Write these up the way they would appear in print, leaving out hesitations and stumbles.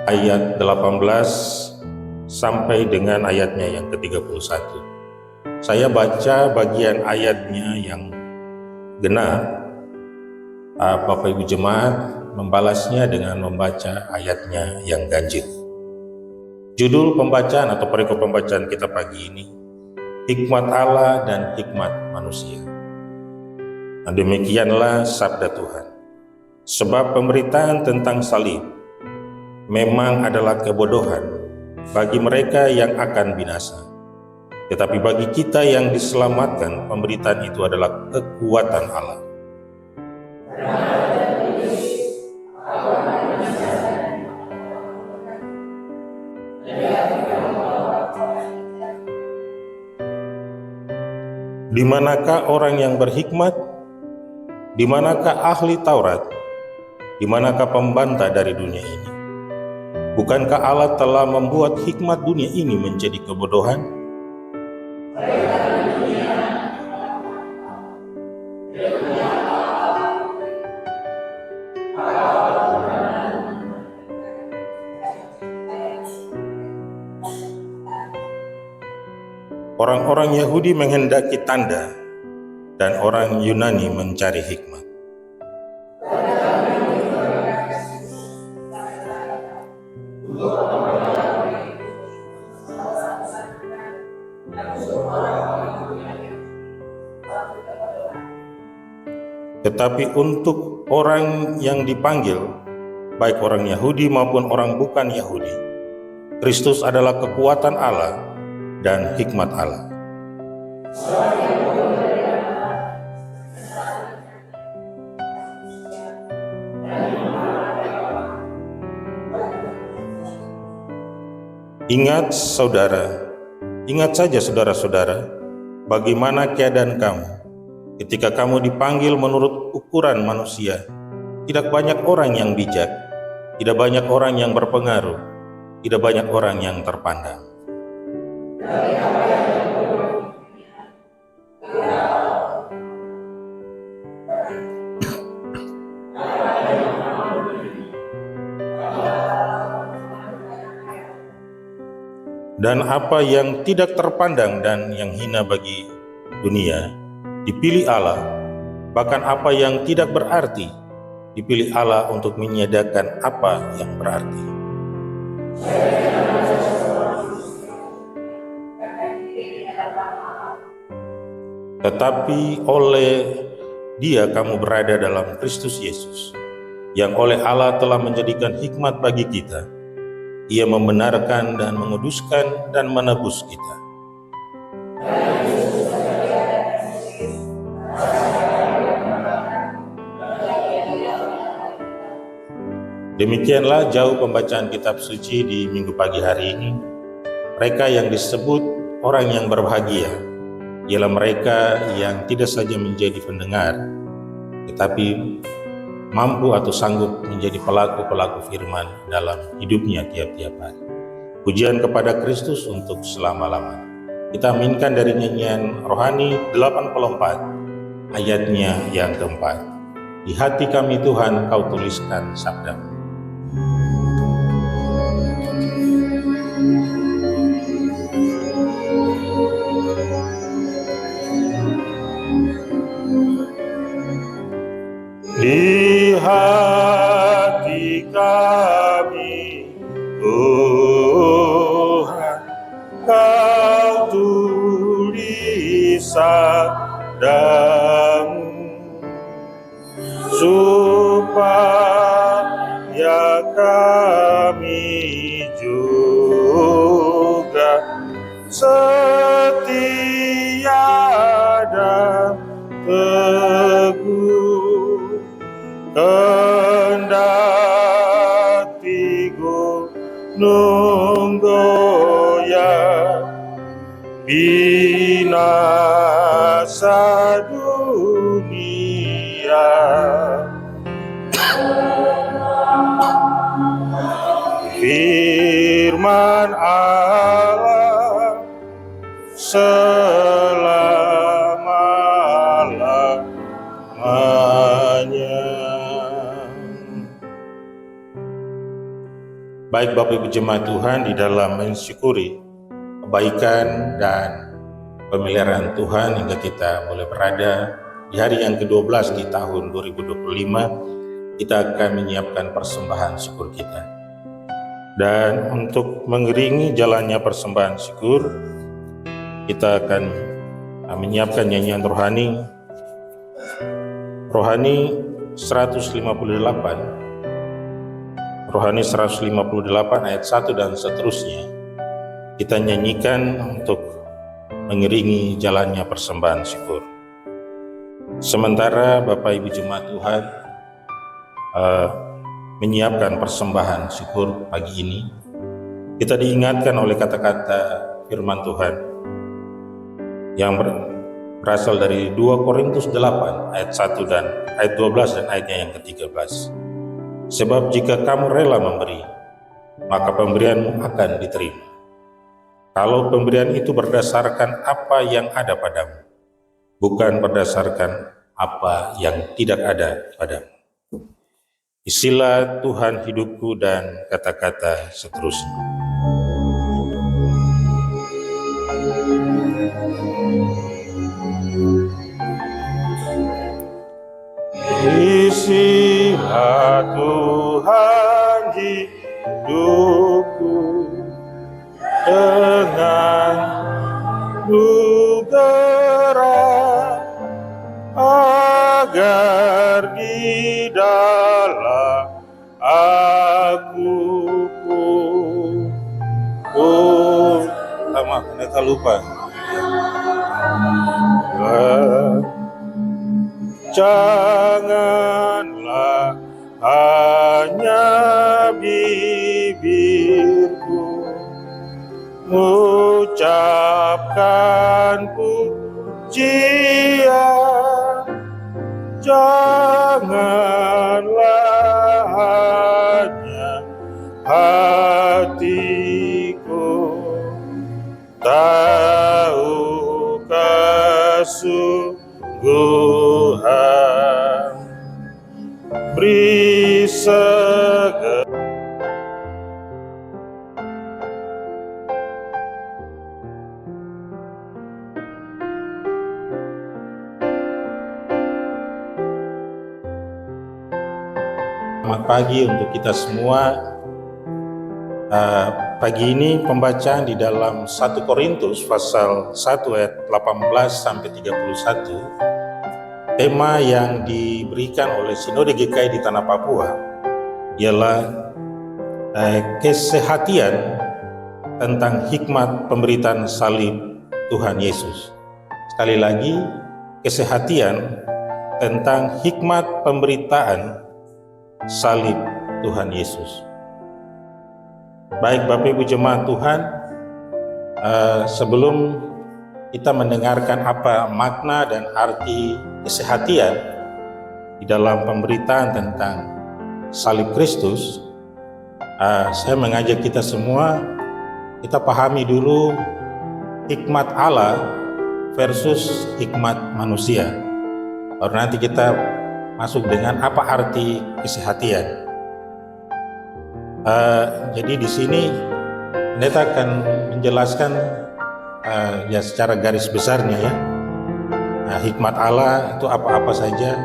ayat 18 sampai dengan ayatnya yang ke-31. Saya baca bagian ayatnya yang genap. Bapak Ibu Jemaat membalasnya dengan membaca ayatnya yang ganjil. Judul pembacaan atau perikop pembacaan kita pagi ini, hikmat Allah dan hikmat manusia. Dan demikianlah sabda Tuhan. Sebab pemberitaan tentang salib memang adalah kebodohan bagi mereka yang akan binasa. Tetapi bagi kita yang diselamatkan, pemberitaan itu adalah kekuatan Allah. Di manakah orang yang berhikmat? Di manakah ahli Taurat? Di manakah pembantah dari dunia ini? Bukankah Allah telah membuat hikmat dunia ini menjadi kebodohan? Orang-orang Yahudi menghendaki tanda, dan orang Yunani mencari hikmat. Tetapi untuk orang yang dipanggil, baik orang Yahudi maupun orang bukan Yahudi, Kristus adalah kekuatan Allah dan hikmat Allah. Ingat saja saudara-saudara, bagaimana keadaan kamu ketika kamu dipanggil menurut ukuran manusia. Tidak banyak orang yang bijak, tidak banyak orang yang berpengaruh, tidak banyak orang yang terpandang. Dan apa yang tidak terpandang dan yang hina bagi dunia dipilih Allah, bahkan apa yang tidak berarti dipilih Allah untuk menyediakan apa yang berarti. Tetapi oleh Dia kamu berada dalam Kristus Yesus, yang oleh Allah telah menjadikan hikmat bagi kita. Ia membenarkan dan menguduskan dan menebus kita. Demikianlah jauh pembacaan kitab suci di minggu pagi hari ini. Mereka yang disebut orang yang berbahagia ialah mereka yang tidak saja menjadi pendengar, tetapi mampu atau sanggup menjadi pelaku-pelaku firman dalam hidupnya tiap-tiap hari. Pujian kepada Kristus untuk selama-lamanya. Kita aminkan dari nyanyian rohani 84 ayatnya yang keempat. Di hati kami Tuhan kau tuliskan sabda-Mu. Di hati kami Tuhan kau tulis sabda-Mu, supaya kami juga setia dan teguh, kendati gunung goyah, binasa dunia, firman Allah selama-lamanya. Baik Bapak Ibu Jemaat Tuhan, di dalam mensyukuri kebaikan dan pemeliharaan Tuhan hingga kita boleh berada di hari yang ke-12 di tahun 2025, kita akan menyiapkan persembahan syukur kita. Dan untuk mengiringi jalannya persembahan syukur, kita akan menyiapkan nyanyian rohani 158, Rohani 158 ayat 1 dan seterusnya. Kita nyanyikan untuk mengiringi jalannya persembahan syukur. Sementara Bapak Ibu Jemaat Tuhan menyiapkan persembahan syukur pagi ini, kita diingatkan oleh kata-kata firman Tuhan yang berasal dari 2 Korintus 8 ayat 1 dan ayat 12 dan ayatnya yang ke-13. Sebab jika kamu rela memberi, maka pemberianmu akan diterima. Kalau pemberian itu berdasarkan apa yang ada padamu, bukan berdasarkan apa yang tidak ada padamu. Isilah Tuhan hidupku dan kata-kata seterusnya. Isilah Tuhan hidupku dengan bergerak, agar di dalam aku mereka lupa. Janganlah hanya bibirku mengucapkan pujian, janganlah hanya hatiku tahu kesungguhan, beri segera selamat pagi untuk kita semua. Pagi ini pembacaan di dalam 1 Korintus pasal 1 ayat 18 sampai 31. Tema yang diberikan oleh Sinode GKI di Tanah Papua ialah kesehatian tentang hikmat pemberitaan salib Tuhan Yesus. Sekali lagi, kesehatian tentang hikmat pemberitaan salib Tuhan Yesus. Baik Bapak Ibu Jemaat Tuhan, sebelum kita mendengarkan apa makna dan arti kesehatian di dalam pemberitaan tentang salib Kristus, saya mengajak kita semua, kita pahami dulu hikmat Allah versus hikmat manusia. Baru nanti kita masuk dengan apa arti kesehatian. Jadi di sini pendeta akan menjelaskan ya secara garis besarnya ya. Hikmat Allah itu apa-apa saja,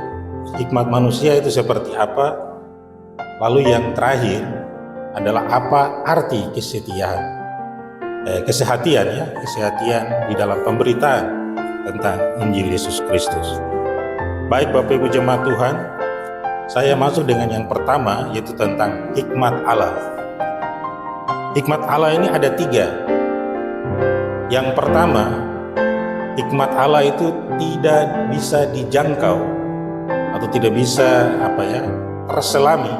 hikmat manusia itu seperti apa. Lalu yang terakhir adalah apa arti kesehatian ya, kesehatian di dalam pemberitaan tentang Injil Yesus Kristus. Baik Bapak Ibu Jemaat Tuhan, saya masuk dengan yang pertama, yaitu tentang hikmat Allah. Hikmat Allah ini ada 3. Yang pertama, hikmat Allah itu tidak bisa dijangkau atau tidak bisa terselami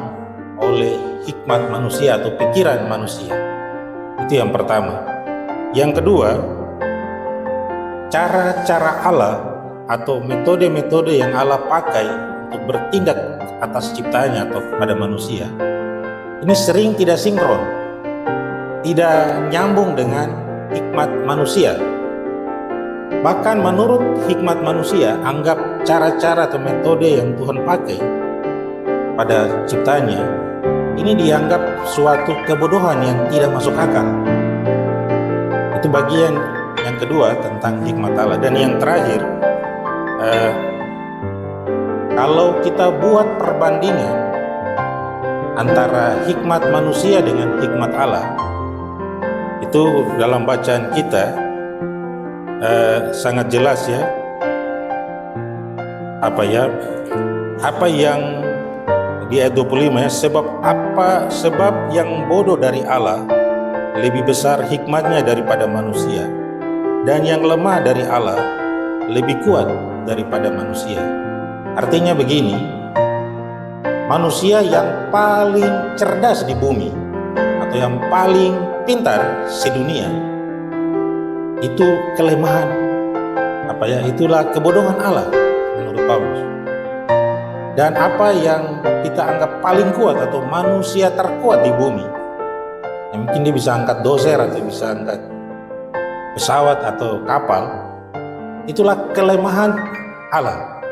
oleh hikmat manusia atau pikiran manusia. Itu yang pertama. Yang kedua, cara-cara Allah atau metode-metode yang Allah pakai untuk bertindak atas ciptaannya atau kepada manusia, ini sering tidak sinkron, tidak nyambung dengan hikmat manusia. Bahkan menurut hikmat manusia, anggap cara-cara atau metode yang Tuhan pakai pada ciptaannya ini dianggap suatu kebodohan yang tidak masuk akal. Itu bagian yang kedua tentang hikmat Allah. Dan yang terakhir, kalau kita buat perbandingan antara hikmat manusia dengan hikmat Allah, itu dalam bacaan kita sangat jelas ya, apa yang di ayat 25 ya, sebab yang bodoh dari Allah lebih besar hikmatnya daripada manusia, dan yang lemah dari Allah lebih kuat daripada manusia. Artinya begini, manusia yang paling cerdas di bumi atau yang paling pintar sedunia itu kelemahan, itulah kebodohan Allah menurut Paulus. Dan apa yang kita anggap paling kuat atau manusia terkuat di bumi, yang mungkin dia bisa angkat dozer atau bisa angkat pesawat atau kapal, itulah kelemahan Allah.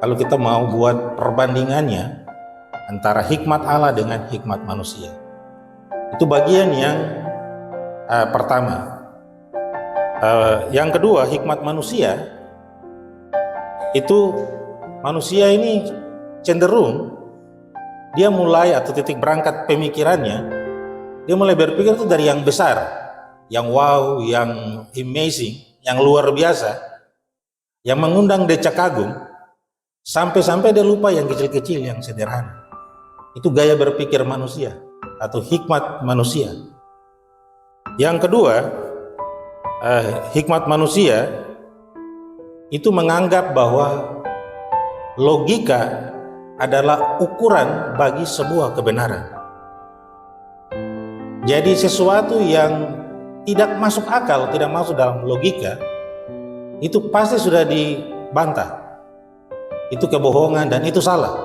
Kalau kita mau buat perbandingannya antara hikmat Allah dengan hikmat manusia, itu bagian yang pertama. Yang kedua, hikmat manusia itu, manusia ini cenderung dia mulai atau titik berangkat pemikirannya, dia mulai berpikir itu dari yang besar, yang wow, yang amazing, yang luar biasa, yang mengundang decak kagum, sampai-sampai dia lupa yang kecil-kecil, yang sederhana. Itu gaya berpikir manusia atau hikmat manusia. Yang kedua, hikmat manusia itu menganggap bahwa logika adalah ukuran bagi sebuah kebenaran. Jadi sesuatu yang tidak masuk akal, tidak masuk dalam logika, itu pasti sudah dibantah. Itu kebohongan dan itu salah.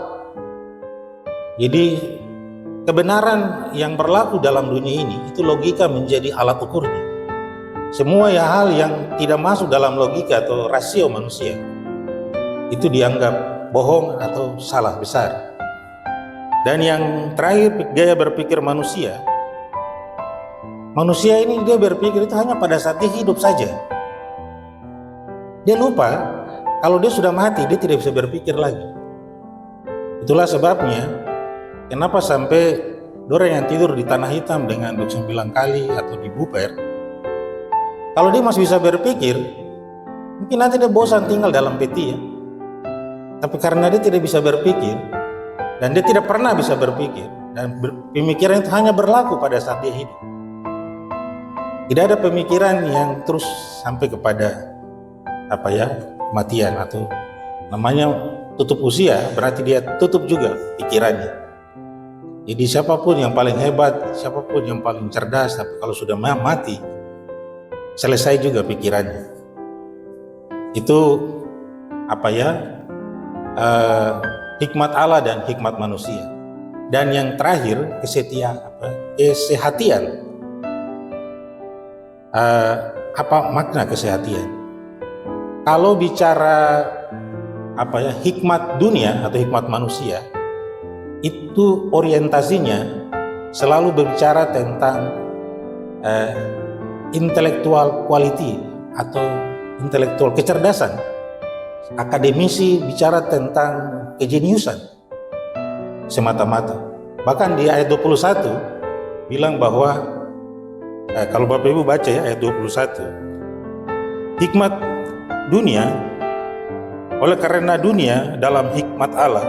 Jadi kebenaran yang berlaku dalam dunia ini, itu logika menjadi alat ukurnya. Semua hal yang tidak masuk dalam logika atau rasio manusia, itu dianggap bohong atau salah besar. Dan yang terakhir, gaya berpikir manusia. Manusia ini dia berpikir itu hanya pada saat dia hidup saja. Dia lupa kalau dia sudah mati, dia tidak bisa berpikir lagi. Itulah sebabnya kenapa sampai orang yang tidur di tanah hitam dengan 29 kali atau di buper, kalau dia masih bisa berpikir, mungkin nanti dia bosan tinggal dalam peti ya. Tapi karena dia tidak bisa berpikir, dan dia tidak pernah bisa berpikir, dan pemikiran itu hanya berlaku pada saat dia hidup. Tidak ada pemikiran yang terus sampai kepada kematian, atau namanya tutup usia, berarti dia tutup juga pikirannya. Jadi siapapun yang paling hebat, siapapun yang paling cerdas, tapi kalau sudah mati, selesai juga pikirannya. Itu hikmat Allah dan hikmat manusia. Dan yang terakhir, kesehatian. Apa makna kesehatian? Kalau bicara hikmat dunia atau hikmat manusia, itu orientasinya selalu berbicara tentang intellectual quality atau intelektual kecerdasan. Akademisi bicara tentang kejeniusan semata-mata. Bahkan di ayat 21 bilang bahwa kalau Bapak Ibu baca ya ayat 21, hikmat dunia, oleh karena dunia dalam hikmat Allah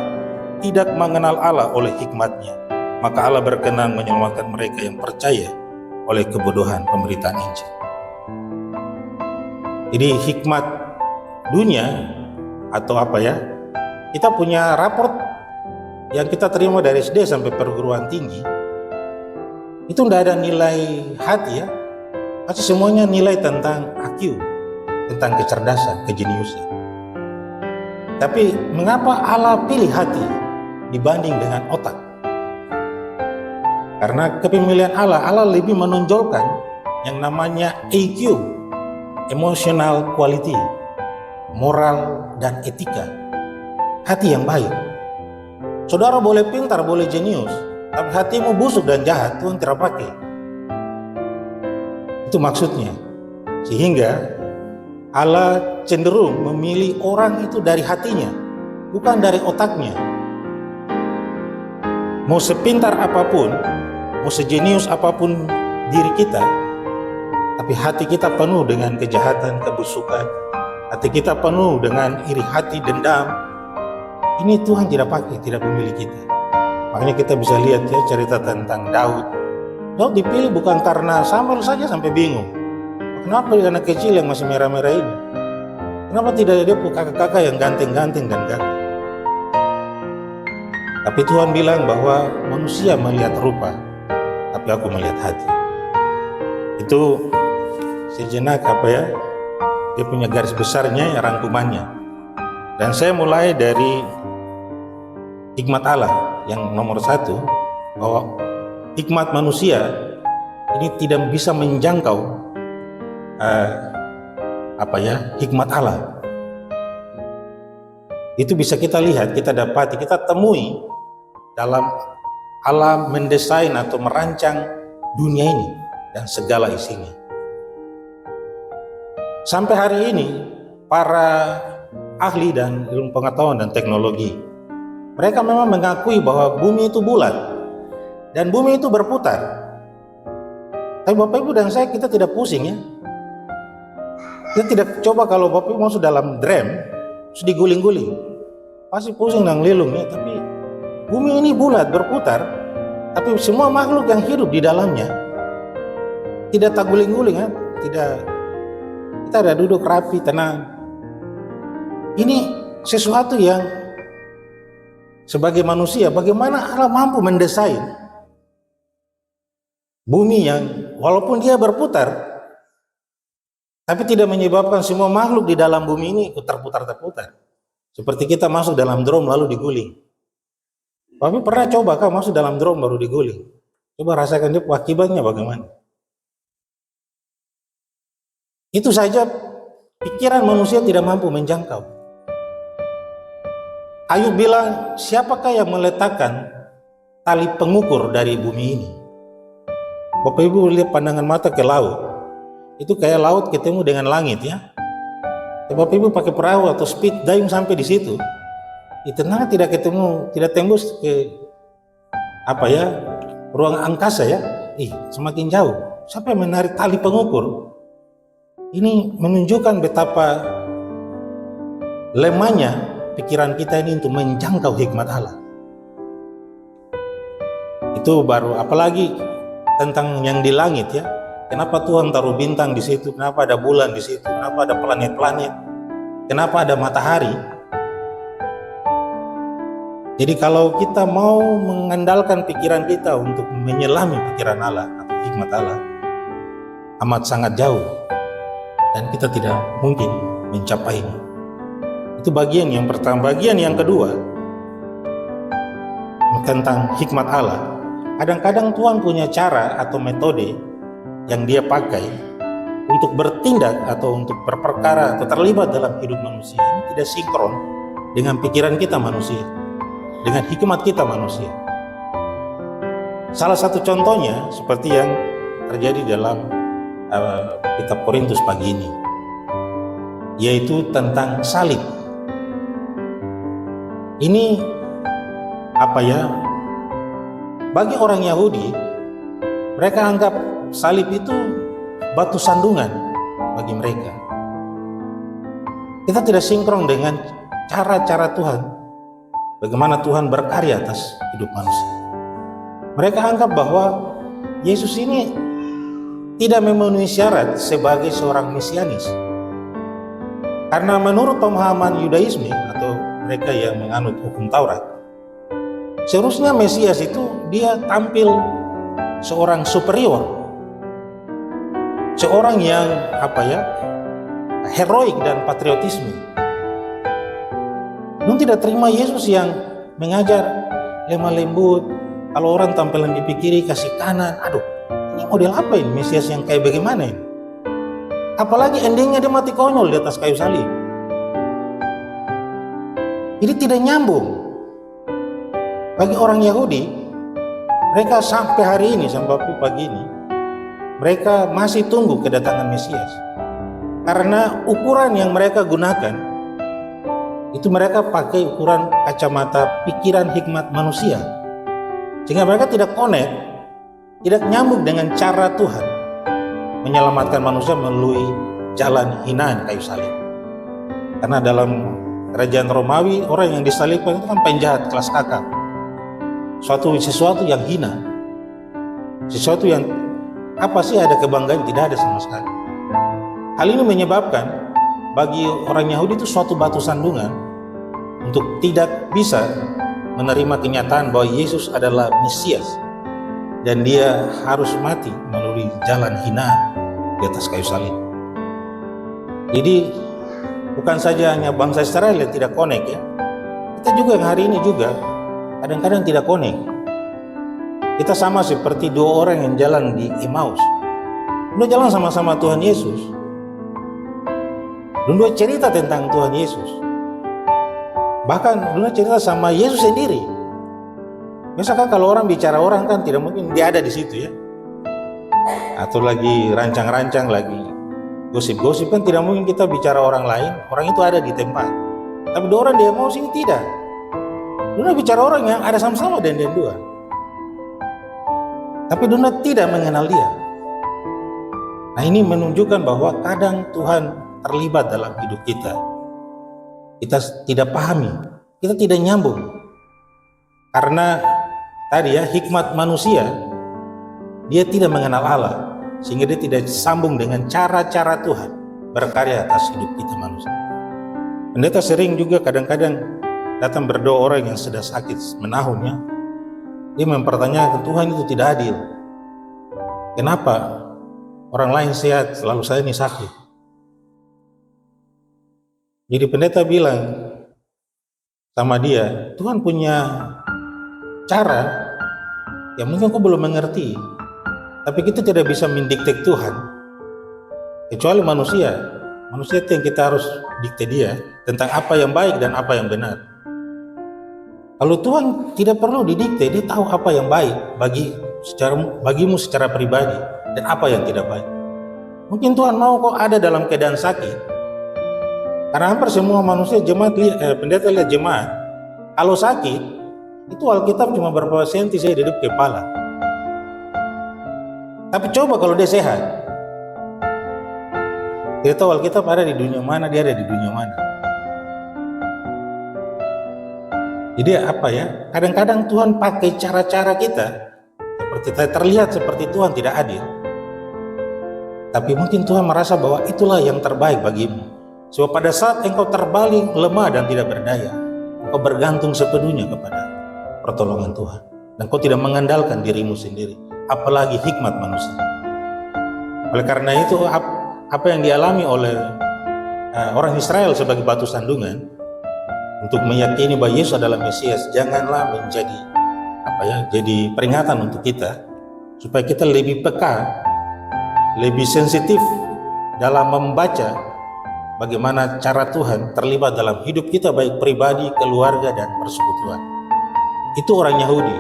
tidak mengenal Allah oleh hikmatnya, maka Allah berkenan menyelamatkan mereka yang percaya oleh kebodohan pemberitaan Injil. Jadi hikmat dunia atau kita punya raport yang kita terima dari SD sampai perguruan tinggi, itu tidak ada nilai hati ya, tapi semuanya nilai tentang IQ, tentang kecerdasan, kejeniusan. Tapi mengapa Allah pilih hati dibanding dengan otak? Karena kepemilian Allah lebih menonjolkan yang namanya EQ, emotional quality, moral dan etika, hati yang baik. Saudara boleh pintar, boleh jenius, Tapi hatimu busuk dan jahat, Tuhan tidak pakai. Itu maksudnya. Sehingga Allah cenderung memilih orang itu dari hatinya, bukan dari otaknya. Mau sepintar apapun, mau sejenius apapun diri kita, tapi hati kita penuh dengan kejahatan, kebusukan, hati kita penuh dengan iri hati, dendam, ini Tuhan tidak pakai, tidak memilih kita. Makanya kita bisa lihat ya cerita tentang Daud. Daud dipilih bukan karena Samuel saja sampai bingung. Kenapa anak kecil yang masih merah-merah ini? Kenapa tidak ada kakak-kakak yang ganteng-ganteng dan gagah? Tapi Tuhan bilang bahwa manusia melihat rupa, tapi aku melihat hati. Itu sejenak dia punya garis besarnya, ya, rangkumannya. Dan saya mulai dari hikmat Allah yang nomor 1, bahwa hikmat manusia ini tidak bisa menjangkau hikmat Allah. Itu bisa kita lihat, kita dapati, kita temui dalam Allah mendesain atau merancang dunia ini dan segala isinya. Sampai hari ini para ahli dan ilmu pengetahuan dan teknologi, mereka memang mengakui bahwa bumi itu bulat dan bumi itu berputar. Tapi Bapak Ibu dan saya, kita tidak pusing ya. Kita tidak coba, kalau Bapak Ibu masuk dalam drum terus diguling-guling, pasti pusing dan lilung ya. Tapi bumi ini bulat, berputar, tapi semua makhluk yang hidup di dalamnya tidak tak guling-guling ya. Kita ada duduk rapi, tenang. Ini sesuatu yang sebagai manusia, bagaimana Allah mampu mendesain bumi yang walaupun dia berputar, tapi tidak menyebabkan semua makhluk di dalam bumi ini ikut terputar-terputar. Seperti kita masuk dalam drum lalu diguling. Tapi pernah coba kau masuk dalam drum baru diguling? Coba rasakan dia akibatnya bagaimana. Itu saja pikiran manusia tidak mampu menjangkau. Ayub bilang, siapakah yang meletakkan tali pengukur dari bumi ini? Bapak Ibu lihat pandangan mata ke laut. Itu kayak laut ketemu dengan langit ya. Bapak Ibu pakai perahu atau speed diving sampai di situ, ternyata tidak ketemu, tidak tembus ke ruang angkasa ya. Semakin jauh. Siapa yang menarik tali pengukur? Ini menunjukkan betapa lemahnya pikiran kita ini untuk menjangkau hikmat Allah. Itu baru, apalagi tentang yang di langit ya. Kenapa Tuhan taruh bintang di situ? Kenapa ada bulan di situ? Kenapa ada planet-planet? Kenapa ada matahari? Jadi kalau kita mau mengandalkan pikiran kita untuk menyelami pikiran Allah atau hikmat Allah, amat sangat jauh dan kita tidak mungkin mencapainya. Itu bagian yang pertama. Bagian yang kedua tentang hikmat Allah. Kadang-kadang Tuhan punya cara atau metode yang dia pakai untuk bertindak atau untuk berperkara atau terlibat dalam hidup manusia. Ini tidak sinkron dengan pikiran kita manusia, dengan hikmat kita manusia. Salah satu contohnya seperti yang terjadi dalam kitab Korintus pagi ini, yaitu tentang salib. Ini bagi orang Yahudi, mereka anggap salib itu batu sandungan bagi mereka. Kita tidak sinkron dengan cara-cara Tuhan, bagaimana Tuhan berkarya atas hidup manusia. Mereka anggap bahwa Yesus ini tidak memenuhi syarat sebagai seorang mesianis. Karena menurut pemahaman Yudaisme atau mereka yang menganut hukum Taurat, seharusnya Mesias itu dia tampil seorang superior, seorang yang heroik dan patriotisme. Nun tidak terima Yesus yang mengajar lemah lembut. Kalau orang tampilan di kiri kasih kanan, ini model apa ini? Mesias yang kayak bagaimana ini? Apalagi endingnya dia mati konyol di atas kayu salib. Ini tidak nyambung. Bagi orang Yahudi, Mereka sampai hari ini, sampai pagi ini, mereka masih tunggu kedatangan Mesias. Karena ukuran yang mereka gunakan, itu mereka pakai ukuran kacamata pikiran hikmat manusia. Sehingga mereka tidak connect, tidak nyambung dengan cara Tuhan menyelamatkan manusia melalui jalan hinaan kayu salib. Karena dalam kerajaan Romawi, orang yang disalibkan itu kan penjahat kelas kakap. Sesuatu yang hina, sesuatu yang apa sih ada kebanggaan, tidak ada sama sekali. Hal ini menyebabkan bagi orang Yahudi itu suatu batu sandungan untuk tidak bisa menerima kenyataan bahwa Yesus adalah Mesias dan dia harus mati melalui jalan hinaan di atas kayu salib. Jadi bukan saja hanya bangsa Israel yang tidak connect ya, kita juga yang hari ini juga kadang-kadang tidak connect. Kita sama seperti dua orang yang jalan di Emmaus. Udah jalan sama-sama Tuhan Yesus. Dua cerita tentang Tuhan Yesus. Bahkan dua cerita sama Yesus sendiri. Misalkan kalau orang bicara orang kan tidak mungkin dia ada di situ ya. Atau lagi rancang-rancang, lagi gosip-gosip kan tidak mungkin kita bicara orang lain. Orang itu ada di tempat. Tapi dua orang di Emmaus ini tidak. Duna bicara orang yang ada sama-sama dengan dua. Tapi Duna tidak mengenal dia. Nah ini menunjukkan bahwa kadang Tuhan terlibat dalam hidup kita. Kita tidak pahami, kita tidak nyambung. Karena tadi ya, hikmat manusia, dia tidak mengenal Allah. Sehingga dia tidak sambung dengan cara-cara Tuhan berkarya atas hidup kita manusia. Pendeta sering juga kadang-kadang datang berdoa orang yang sudah sakit menahunnya. Dia mempertanyakan, Tuhan itu tidak adil. Kenapa orang lain sehat, selalu saya ini sakit? Jadi pendeta bilang sama dia, Tuhan punya cara yang mungkin kau belum mengerti. Tapi kita tidak bisa mendikte Tuhan. Kecuali manusia. Manusia itu yang kita harus dikte dia tentang apa yang baik dan apa yang benar. Kalau Tuhan tidak perlu didikte, dia tahu apa yang baik bagimu secara pribadi dan apa yang tidak baik. Mungkin Tuhan mau kau ada dalam keadaan sakit. Karena hampir semua manusia pendeta lihat jemaat, kalau sakit itu Alkitab cuma berapa senti saya di depan kepala. Tapi coba kalau dia sehat, dia tahu Alkitab ada di dunia mana, dia ada di dunia mana. Jadi apa ya, kadang-kadang Tuhan pakai cara-cara kita seperti terlihat seperti Tuhan tidak adil. Tapi mungkin Tuhan merasa bahwa itulah yang terbaik bagimu. Sebab pada saat engkau terbalik, lemah dan tidak berdaya, engkau bergantung sepenuhnya kepada pertolongan Tuhan. Dan kau tidak mengandalkan dirimu sendiri, apalagi hikmat manusia. Oleh karena itu, apa yang dialami oleh orang Israel sebagai batu sandungan, untuk meyakini bahwa Yesus adalah Mesias, janganlah menjadi jadi peringatan untuk kita supaya kita lebih peka, lebih sensitif dalam membaca bagaimana cara Tuhan terlibat dalam hidup kita, baik pribadi, keluarga, dan persekutuan. Itu orang Yahudi.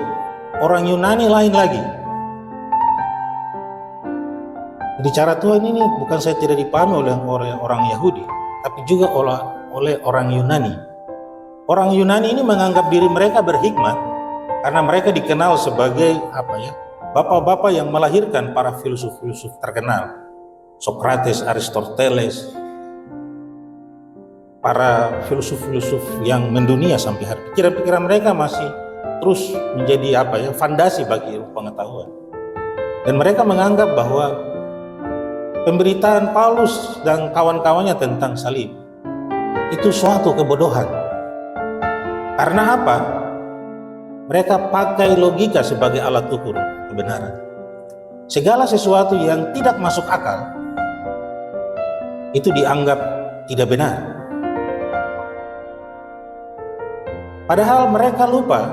Orang Yunani lain lagi. Jadi cara Tuhan ini bukan saya tidak dipahami oleh orang Yahudi, tapi juga oleh orang Yunani. Orang Yunani ini menganggap diri mereka berhikmat karena mereka dikenal sebagai bapak-bapak yang melahirkan para filsuf-filsuf terkenal. Socrates, Aristoteles, para filsuf-filsuf yang mendunia sampai hari. Pikiran-pikiran mereka masih terus menjadi fondasi bagi pengetahuan. Dan mereka menganggap bahwa pemberitaan Paulus dan kawan-kawannya tentang salib itu suatu kebodohan. Karena apa? Mereka pakai logika sebagai alat ukur kebenaran. Segala sesuatu yang tidak masuk akal itu dianggap tidak benar. Padahal mereka lupa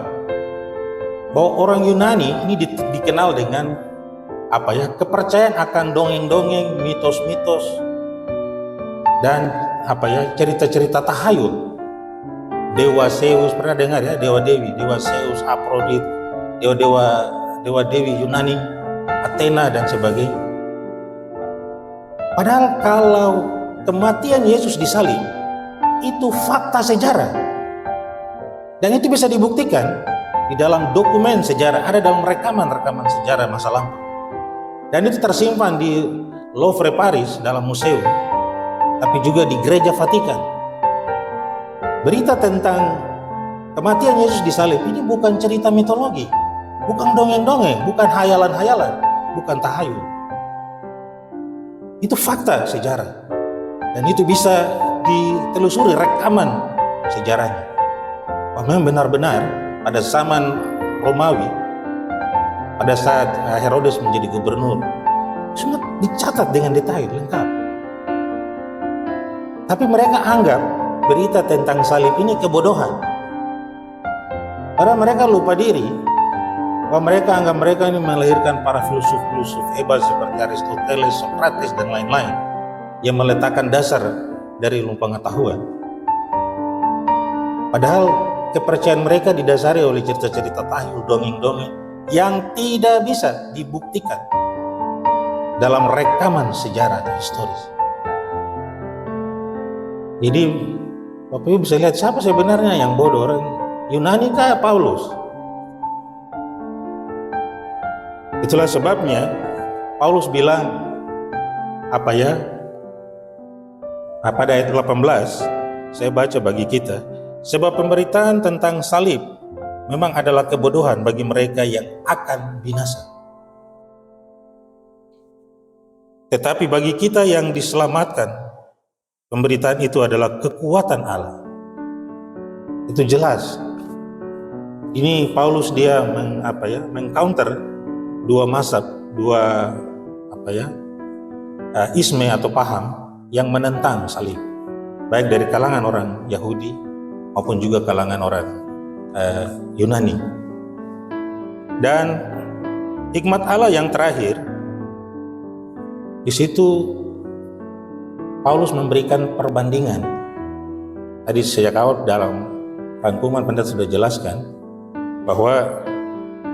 bahwa orang Yunani ini dikenal dengan kepercayaan akan dongeng-dongeng, mitos-mitos, dan cerita-cerita tahayul. Dewa Zeus, pernah dengar ya, dewa Dewi, dewa Zeus, Aphrodite, dewa-dewi Yunani, Athena dan sebagainya. Padahal kalau kematian Yesus disalib itu fakta sejarah. Dan itu bisa dibuktikan di dalam dokumen sejarah, ada dalam rekaman-rekaman sejarah masa lampau. Dan itu tersimpan di Louvre Paris dalam museum, tapi juga di Gereja Vatikan. Berita tentang kematian Yesus disalib ini bukan cerita mitologi, bukan dongeng-dongeng, bukan hayalan-hayalan, bukan tahayul. Itu fakta sejarah. Dan itu bisa ditelusuri rekaman sejarahnya. Memang benar-benar pada zaman Romawi, pada saat Herodes menjadi gubernur, semua dicatat dengan detail lengkap. Tapi mereka anggap berita tentang salib ini kebodohan. Karena mereka lupa diri bahwa mereka anggap mereka ini melahirkan para filsuf-filsuf hebat seperti Aristoteles, Socrates, dan lain-lain yang meletakkan dasar dari ilmu pengetahuan. Padahal kepercayaan mereka didasari oleh cerita-cerita tahayul, dongeng-dongeng yang tidak bisa dibuktikan dalam rekaman sejarah atau historis. Jadi Bapak Ibu bisa lihat siapa sebenarnya yang bodoh, orang Yunani kah Paulus? Itulah sebabnya Paulus bilang pada ayat 18 saya baca bagi kita, sebab pemberitaan tentang salib memang adalah kebodohan bagi mereka yang akan binasa. Tetapi bagi kita yang diselamatkan, pemberitaan itu adalah kekuatan Allah. Itu jelas. Ini Paulus dia mengcounter dua mazhab, dua isme atau paham yang menentang salib, baik dari kalangan orang Yahudi maupun juga kalangan orang Yunani. Dan hikmat Allah yang terakhir di situ Paulus memberikan perbandingan. Tadi sejak awal dalam rangkuman pendeta sudah jelaskan bahwa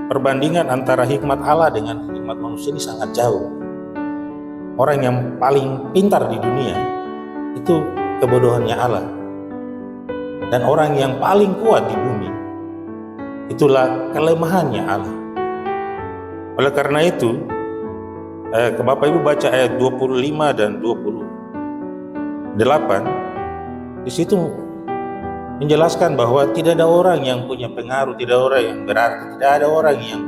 perbandingan antara hikmat Allah dengan hikmat manusia ini sangat jauh. Orang yang paling pintar di dunia itu kebodohannya Allah. Dan orang yang paling kuat di bumi itulah kelemahannya Allah. Oleh karena itu, Bapak Ibu baca ayat 25 dan 28, di situ menjelaskan bahwa tidak ada orang yang punya pengaruh, tidak ada orang yang berarti, tidak ada orang yang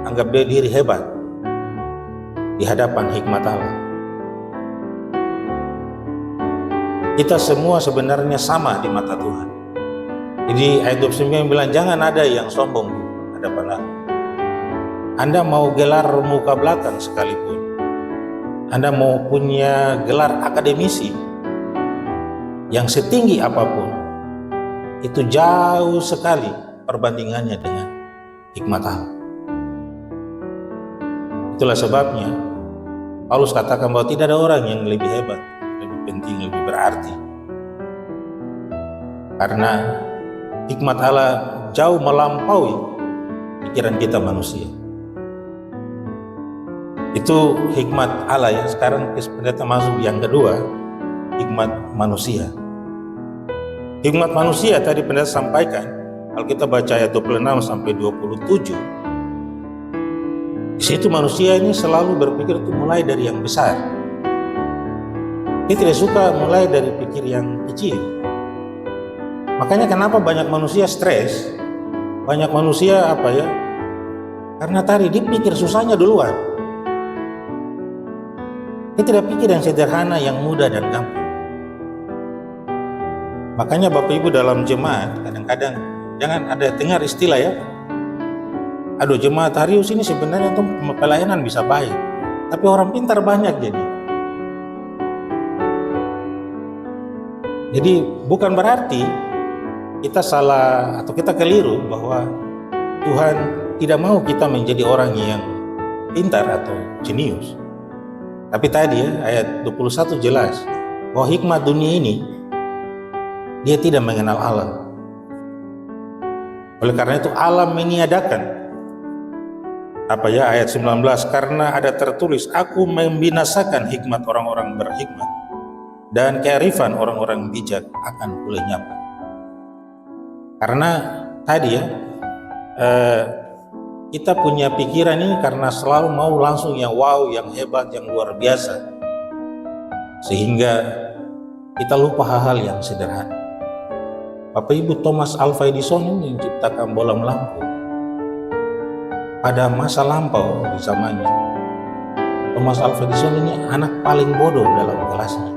anggap diri hebat di hadapan hikmat Allah. Kita semua sebenarnya sama di mata Tuhan. Jadi ayat 29 bilang jangan ada yang sombong di hadapan Allah. Anda mau gelar muka belakang sekalipun, Anda mau punya gelar akademisi yang setinggi apapun, itu jauh sekali perbandingannya dengan hikmat Allah. Itulah sebabnya Paulus katakan bahwa tidak ada orang yang lebih hebat, lebih penting, lebih berarti. Karena hikmat Allah jauh melampaui pikiran kita manusia. Itu hikmat Allah ya. Sekarang kita masuk yang kedua, hikmat manusia. Hikmat manusia tadi pendeta sampaikan, kalau kita baca ayat 26 sampai 27, di situ manusia ini selalu berpikir untuk mulai dari yang besar. Dia tidak suka mulai dari pikir yang kecil. Makanya kenapa banyak manusia stres, banyak manusia karena tadi dia pikir susahnya duluan. Dia tidak pikir yang sederhana, yang mudah dan gampang. Makanya Bapak Ibu dalam jemaat kadang-kadang jangan ada dengar istilah ya, aduh jemaat Harius ini sebenarnya untuk pelayanan bisa baik, tapi orang pintar banyak jadi bukan berarti kita salah atau kita keliru bahwa Tuhan tidak mau kita menjadi orang yang pintar atau jenius. Tapi tadi ya, ayat 21 jelas bahwa hikmat dunia ini dia tidak mengenal Allah. Oleh karena itu Allah meniadakan ayat 19, karena ada tertulis, aku membinasakan hikmat orang-orang berhikmat dan kearifan orang-orang bijak akan kulenyapkan. Karena tadi kita punya pikiran ini karena selalu mau langsung yang wow, yang hebat, yang luar biasa, sehingga kita lupa hal-hal yang sederhana. Bapak Ibu, Thomas Alva Edison ini menciptakan bola lampu. Pada masa lampau di zamannya, Thomas Alva Edison ini anak paling bodoh dalam kelasnya.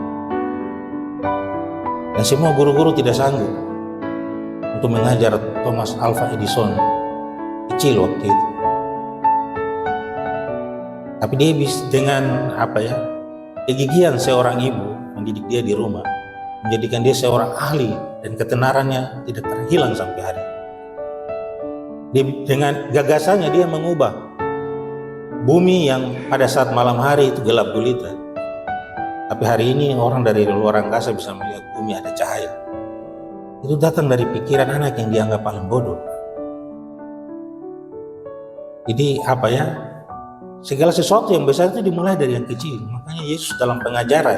Dan semua guru-guru tidak sanggup untuk mengajar Thomas Alva Edison kecil waktu itu. Tapi dia bisa dengan kegigihan seorang ibu mendidik dia di rumah, menjadikan dia seorang ahli dan ketenarannya tidak terhilang sampai hari ini. Dengan gagasannya dia mengubah bumi yang pada saat malam hari itu gelap gulita, tapi hari ini orang dari luar angkasa bisa melihat bumi ada cahaya. Itu datang dari pikiran anak yang dianggap paling bodoh. Jadi segala sesuatu yang besar itu dimulai dari yang kecil. Makanya Yesus dalam pengajaran,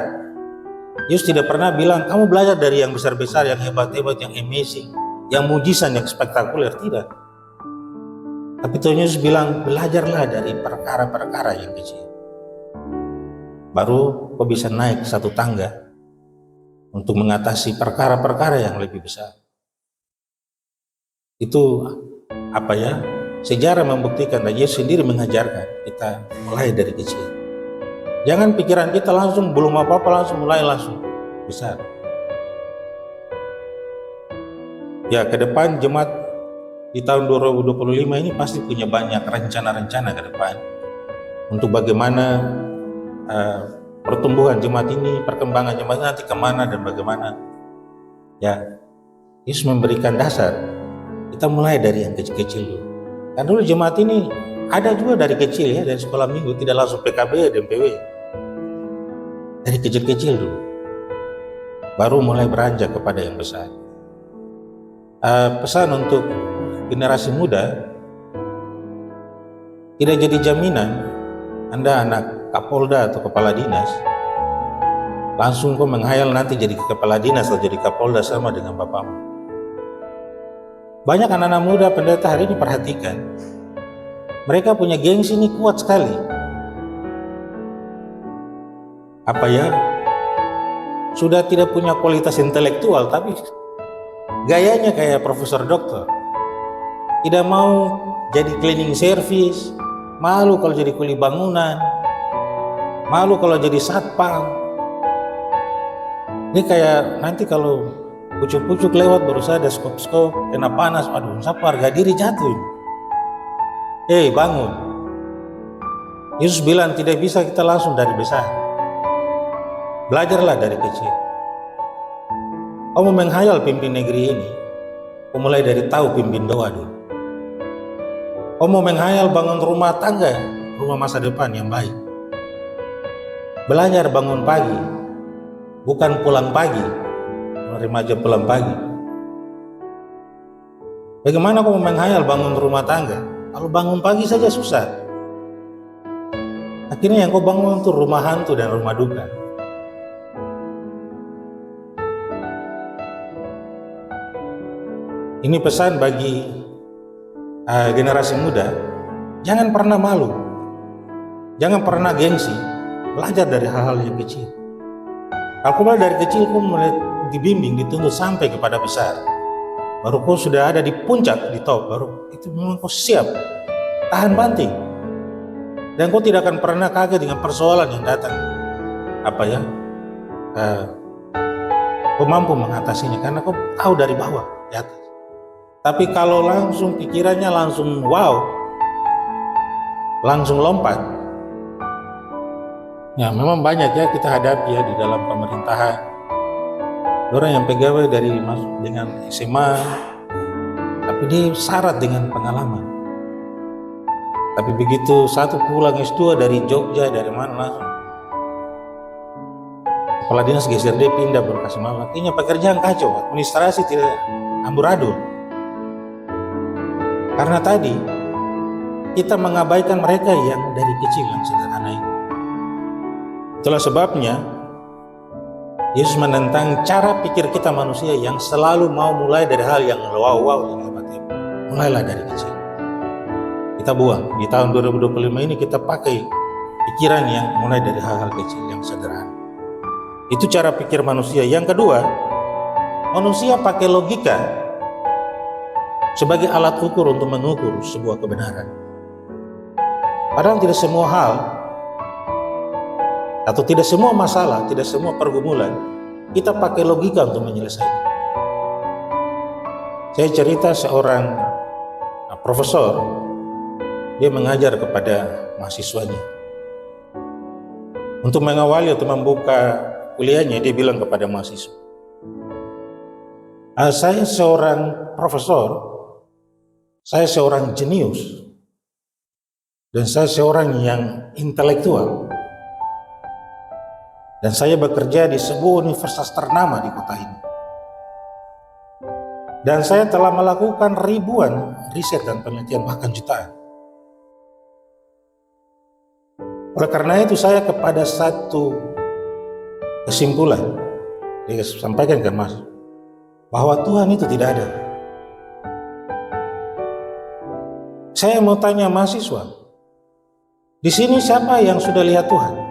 Yesus tidak pernah bilang kamu belajar dari yang besar-besar, yang hebat-hebat, yang amazing, yang mujizat, yang spektakuler. Tidak. Tapi Tuhan Yesus bilang belajarlah dari perkara-perkara yang kecil. Baru kau bisa naik satu tangga untuk mengatasi perkara-perkara yang lebih besar. Itu sejarah membuktikan dan Yesus sendiri mengajarkan kita mulai dari kecil. Jangan pikiran kita langsung belum apa-apa langsung mulai langsung besar. Ya, ke depan jemaat di tahun 2025 ini pasti punya banyak rencana-rencana ke depan untuk bagaimana pertumbuhan jemaat ini, perkembangan jemaat nanti kemana dan bagaimana. Ya, Yesus memberikan dasar. Kita mulai dari yang kecil-kecil dulu. Kan dulu jemaat ini ada juga dari kecil ya, dari sekolah minggu, tidak langsung PKB dan PW. Dari kecil-kecil dulu. Baru mulai beranjak kepada yang besar. Pesan untuk generasi muda, tidak jadi jaminan Anda anak Kapolda atau kepala dinas langsung kau menghayal nanti jadi kepala dinas atau jadi Kapolda sama dengan bapakmu. Banyak anak-anak muda pendeta hari ini perhatikan, mereka punya gengsi ini kuat sekali. Sudah tidak punya kualitas intelektual, tapi gayanya kayak profesor doktor. Tidak mau jadi cleaning service, malu kalau jadi kuli bangunan, malu kalau jadi satpam. Ini kayak nanti kalau pucuk-pucuk lewat berusaha ada skop-skop, kena panas, aduh siapa harga diri jatuh ini. Bangun. Yesus bilang tidak bisa kita langsung dari besar. Belajarlah dari kecil. Kau mau menghayal pimpin negeri ini, kau mulai dari tahu pimpin doa dulu. Kau mau menghayal bangun rumah tangga, rumah masa depan yang baik. Belajar bangun pagi, bukan pulang pagi, remaja pulang pagi. Bagaimana kau mau menghayal bangun rumah tangga? Kalau bangun pagi saja susah. Akhirnya yang kau bangun itu rumah hantu dan rumah duka. Ini pesan bagi generasi muda, jangan pernah malu, jangan pernah gengsi, belajar dari hal-hal yang kecil. Kalau mulai dari kecil, kau mulai dibimbing, dituntut sampai kepada besar. Baru kau sudah ada di puncak, di top, baru itu memang kau siap, tahan banting. Dan kau tidak akan pernah kaget dengan persoalan yang datang. Kau mampu mengatasinya karena kau tahu dari bawah, di atas. Tapi kalau langsung pikirannya langsung wow, langsung lompat. Ya memang banyak ya kita hadapi ya di dalam pemerintahan. Orang yang pegawai dari masuk dengan SMA, tapi dia syarat dengan pengalaman. Tapi begitu satu pulang S2 dari Jogja, dari mana langsung kepala dinas geser dia pindah berkasih malam. Akhirnya pekerjaan kacau, administrasi tidak amburadul. Karena tadi kita mengabaikan mereka yang dari kecil, yang sederhana itu. Itulah sebabnya Yesus menentang cara pikir kita manusia yang selalu mau mulai dari hal yang wow-wow, yang hebat-hebat. Mulailah dari kecil. Kita buang. Di tahun 2025 ini kita pakai pikiran yang mulai dari hal-hal kecil yang sederhana. Itu cara pikir manusia. Yang kedua, manusia pakai logika sebagai alat ukur untuk mengukur sebuah kebenaran. Padahal tidak semua hal atau tidak semua masalah, tidak semua pergumulan kita pakai logika untuk menyelesaikan. Saya cerita seorang profesor, dia mengajar kepada mahasiswanya. Untuk mengawali atau membuka kuliahnya, dia bilang kepada mahasiswa, saya seorang profesor, saya seorang jenius, dan saya seorang yang intelektual. Dan saya bekerja di sebuah universitas ternama di kota ini. Dan saya telah melakukan ribuan riset dan penelitian, bahkan jutaan. Oleh karena itu saya kepada satu kesimpulan, dia sampaikan ke Mas, bahwa Tuhan itu tidak ada. Saya mau tanya mahasiswa, di sini siapa yang sudah lihat Tuhan?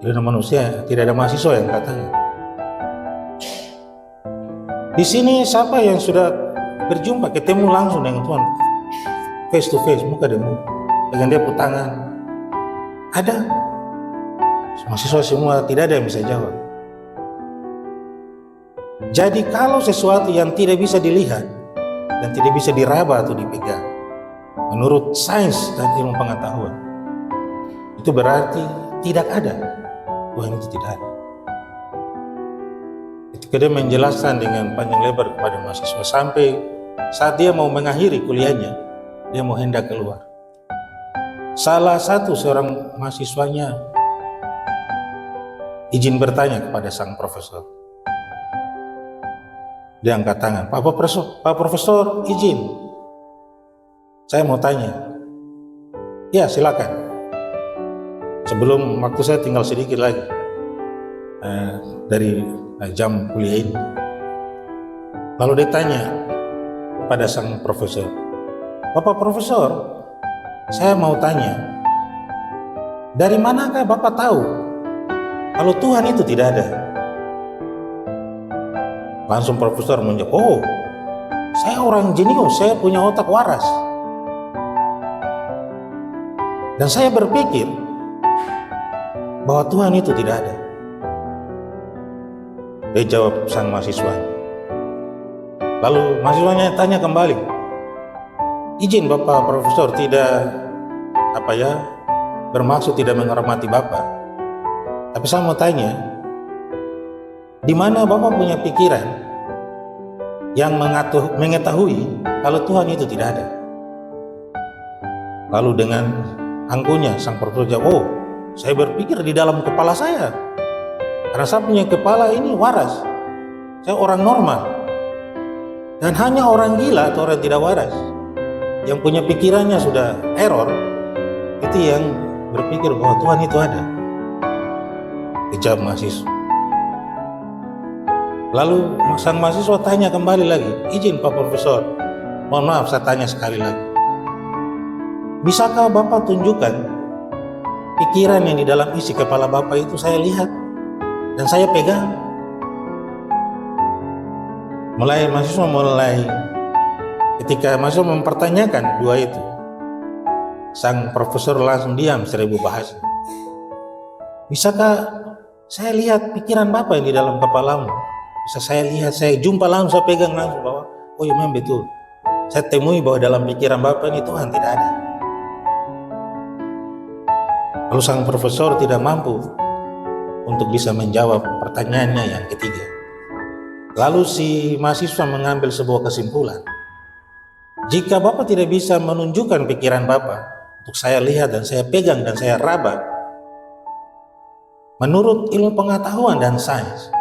Tidak ada manusia, tidak ada mahasiswa yang katanya. Di sini siapa yang sudah berjumpa, ketemu langsung dengan Tuhan, face to face, muka dan muka, dengan dia tangan? Ada. Mahasiswa semua tidak ada yang bisa jawab. Jadi kalau sesuatu yang tidak bisa dilihat dan tidak bisa diraba atau dipegang, menurut sains dan ilmu pengetahuan, itu berarti tidak ada. Tuhan itu tidak ada. Ketika dia menjelaskan dengan panjang lebar kepada mahasiswa, sampai saat dia mau mengakhiri kuliahnya, dia mau hendak keluar. Salah satu seorang mahasiswanya izin bertanya kepada sang profesor. Dia angkat tangan, Pak Profesor, izin. Saya mau tanya. Ya, silakan. Sebelum waktu saya tinggal sedikit lagi dari jam kuliah ini. Lalu dia tanya pada sang profesor, Bapak Profesor, saya mau tanya, dari manakah Bapak tahu kalau Tuhan itu tidak ada? Langsung profesor menjawab, oh, saya orang jenius, saya punya otak waras. Dan saya berpikir bahwa Tuhan itu tidak ada. Dia jawab sang mahasiswa. Lalu mahasiswanya tanya kembali, izin Bapak Profesor, tidak bermaksud tidak menghormati Bapak. Tapi saya mau tanya, di mana Bapak punya pikiran yang mengetahui kalau Tuhan itu tidak ada? Lalu dengan angkuhnya sang profesor jawab, oh, saya berpikir di dalam kepala saya. Karena saya punya kepala ini waras. Saya orang normal. Dan hanya orang gila atau orang tidak waras yang punya pikirannya sudah error, itu yang berpikir bahwa Tuhan itu ada. Dijawab mahasiswa. Lalu sang mahasiswa tanya kembali lagi, izin Pak Profesor, mohon maaf saya tanya sekali lagi. Bisakah Bapak tunjukkan pikiran yang di dalam isi kepala Bapak itu saya lihat dan saya pegang? Ketika mahasiswa mempertanyakan dua itu, sang profesor langsung diam 1000 bahasa. Bisakah saya lihat pikiran Bapak yang di dalam kepalamu? Bisa saya lihat, saya jumpa langsung, saya pegang langsung bahwa oh ya memang betul. Saya temui bahwa dalam pikiran Bapak ini Tuhan tidak ada. Lalu sang profesor tidak mampu untuk bisa menjawab pertanyaannya yang ketiga. Lalu si mahasiswa mengambil sebuah kesimpulan. Jika Bapak tidak bisa menunjukkan pikiran Bapak untuk saya lihat dan saya pegang dan saya raba, menurut ilmu pengetahuan dan sains,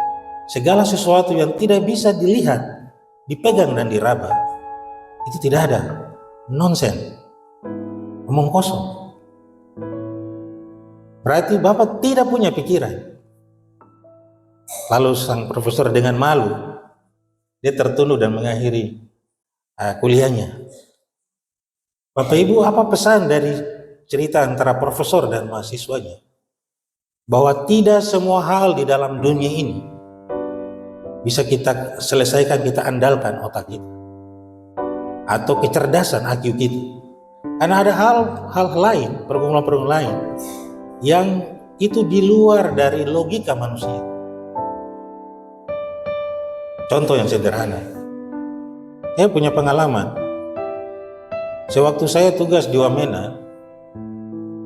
segala sesuatu yang tidak bisa dilihat, dipegang dan diraba, itu tidak ada. Nonsen. Omong kosong. Berarti Bapak tidak punya pikiran. Lalu sang profesor dengan malu, dia tertunduk dan mengakhiri kuliahnya. Bapak Ibu, apa pesan dari cerita antara profesor dan mahasiswanya? Bahwa tidak semua hal di dalam dunia ini bisa kita selesaikan, kita andalkan otak kita atau kecerdasan IQ kita. Karena ada hal lain, pergumulan-pergumulan lain yang itu di luar dari logika manusia. Contoh yang sederhana, saya punya pengalaman. Sewaktu saya tugas di Wamena,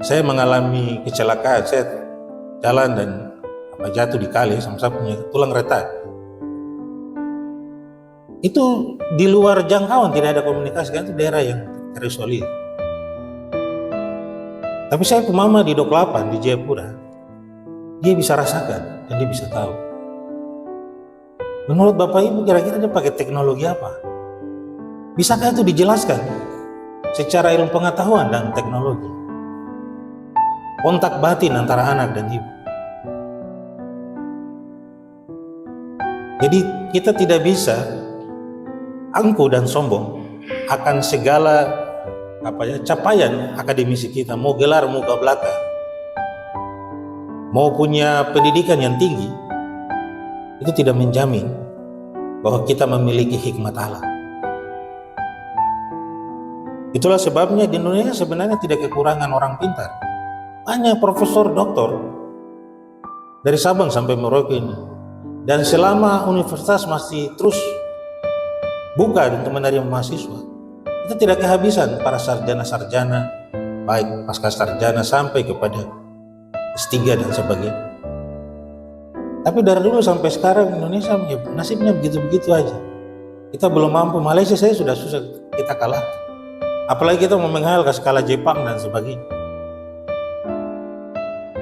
saya mengalami kecelakaan. Saya jalan dan jatuh di kali, saya punya tulang retak. Itu di luar jangkauan, tidak ada komunikasi, kan itu daerah yang terisolir. Tapi saya pemama di Dok 8 di Jayapura, dia bisa rasakan dan dia bisa tahu. Menurut Bapak Ibu, kira-kira dia pakai teknologi apa? Bisakah itu dijelaskan secara ilmu pengetahuan dan teknologi? Kontak batin antara anak dan ibu. Jadi kita tidak bisa angkuh dan sombong akan segala capaian akademisi kita, mau gelar, mau ke belakang, mau punya pendidikan yang tinggi, itu tidak menjamin bahwa kita memiliki hikmat Allah. Itulah sebabnya di Indonesia sebenarnya tidak kekurangan orang pintar. Banyak profesor, doktor dari Sabang sampai Merauke ini. Dan selama universitas masih terus buka untuk menerima mahasiswa, kita tidak kehabisan para sarjana-sarjana, baik pasca sarjana sampai kepada S3 dan sebagainya. Tapi dari dulu sampai sekarang Indonesia ya, nasibnya begitu-begitu aja. Kita belum mampu. Malaysia saya sudah susah kita kalah. Apalagi kita mau menghayal ke skala Jepang dan sebagainya.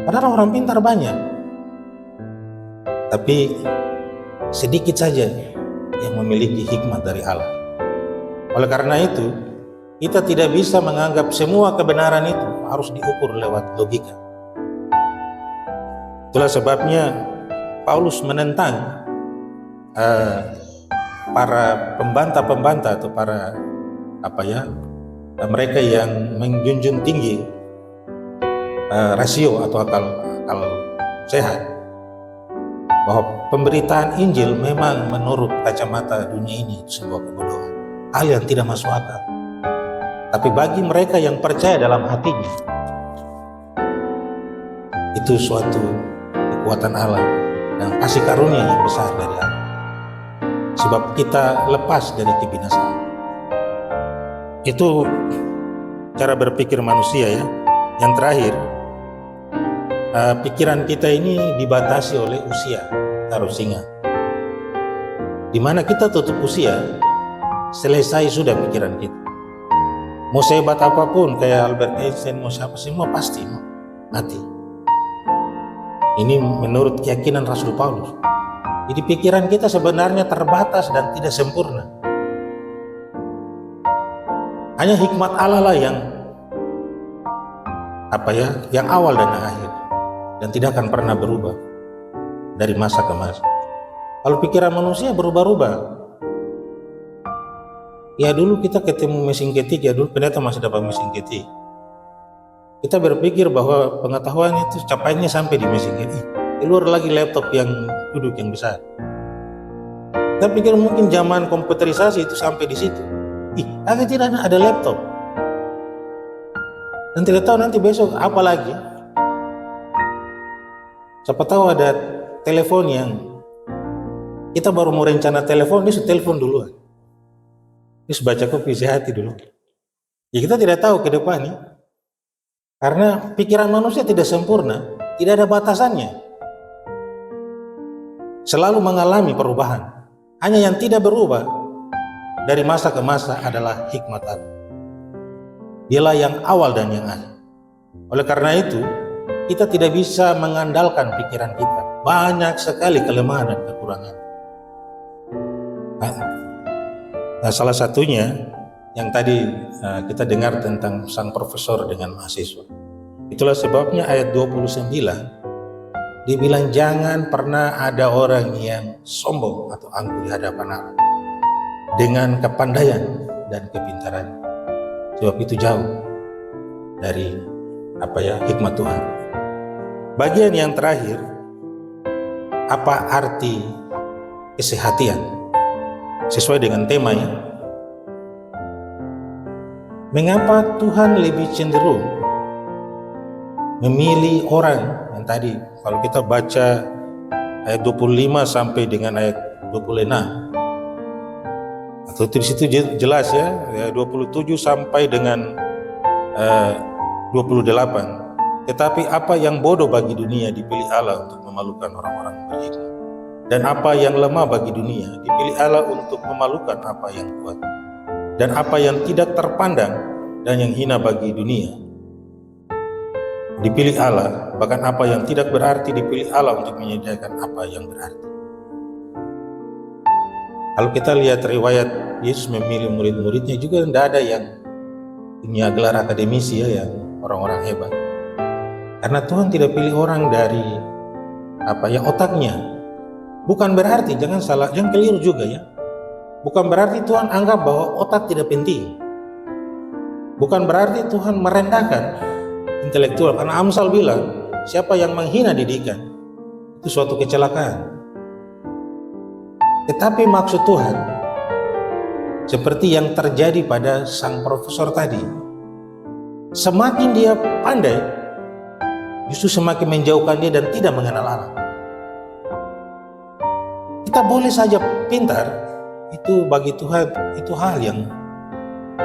Padahal orang pintar banyak. Tapi sedikit saja yang memiliki hikmat dari Allah. Oleh karena itu, kita tidak bisa menganggap semua kebenaran itu harus diukur lewat logika. Itulah sebabnya Paulus menentang para pembantah-pembantah atau para mereka yang menjunjung tinggi rasio atau akal sehat, bahwa pemberitaan Injil memang menurut kacamata dunia ini sebuah kebodohan, hal yang tidak masuk akal. Tapi bagi mereka yang percaya dalam hatinya, itu suatu kekuatan Allah dan kasih karunia yang besar dari Allah. Sebab kita lepas dari kebinasaan. Itu cara berpikir manusia ya. Yang terakhir, pikiran kita ini dibatasi oleh usia. Kita harus ingat. Di mana kita tutup usia, selesai sudah pikiran kita. Mau sehebat apapun kayak Albert Einstein, mau siapa semua pasti mati. Ini menurut keyakinan Rasul Paulus. Jadi pikiran kita sebenarnya terbatas dan tidak sempurna. Hanya hikmat Allah lah yang awal dan akhir, dan tidak akan pernah berubah dari masa ke masa. Kalau pikiran manusia berubah-ubah. Ya dulu kita ketemu mesin ketik, ya dulu ternyata masih dapat mesin ketik. Kita berpikir bahwa pengetahuan itu capaiannya sampai di mesin ketik. Keluar lagi laptop yang duduk yang besar. Kita pikir mungkin zaman komputerisasi itu sampai di situ. Tapi tidak ada laptop. Dan tidak tahu nanti besok apa lagi. Siapa tahu ada telepon yang kita baru mau rencana telepon, dia sudah telepon duluan. Dia sudah baca kopi isi hati dulu. Ya kita tidak tahu ke depan nih. Karena pikiran manusia tidak sempurna, tidak ada batasannya. Selalu mengalami perubahan. Hanya yang tidak berubah dari masa ke masa adalah hikmat Allah. Dialah yang awal dan yang akhir. Oleh karena itu, kita tidak bisa mengandalkan pikiran kita. Banyak sekali kelemahan dan kekurangan. Nah, salah satunya yang tadi kita dengar tentang sang profesor dengan mahasiswa. Itulah sebabnya ayat 29 dibilang jangan pernah ada orang yang sombong atau angkuh di hadapan Allah dengan kepandaian dan kepintaran, sebab itu jauh dari hikmat Tuhan. Bagian yang terakhir, apa arti kesehatian? Sesuai dengan temanya, mengapa Tuhan lebih cenderung memilih orang yang tadi, kalau kita baca ayat 25 sampai dengan ayat 26, atau di situ jelas ya, 27 sampai dengan 28. Tetapi apa yang bodoh bagi dunia dipilih Allah untuk memalukan orang-orang berhikmat, dan apa yang lemah bagi dunia dipilih Allah untuk memalukan apa yang kuat, dan apa yang tidak terpandang dan yang hina bagi dunia dipilih Allah, bahkan apa yang tidak berarti dipilih Allah untuk menyediakan apa yang berarti. Kalau kita lihat riwayat Yesus memilih murid-muridnya juga tidak ada yang punya gelar akademisi ya, yang orang-orang hebat. Karena Tuhan tidak pilih orang dari otaknya. Bukan berarti, jangan keliru juga ya. Bukan berarti Tuhan anggap bahwa otak tidak penting. Bukan berarti Tuhan merendahkan intelektual. Karena Amsal bilang, siapa yang menghina didikan itu suatu kecelakaan. Tetapi maksud Tuhan seperti yang terjadi pada sang profesor tadi, semakin dia pandai, justru semakin menjauhkan dia dan tidak mengenal Allah. Kita boleh saja pintar, itu bagi Tuhan itu hal yang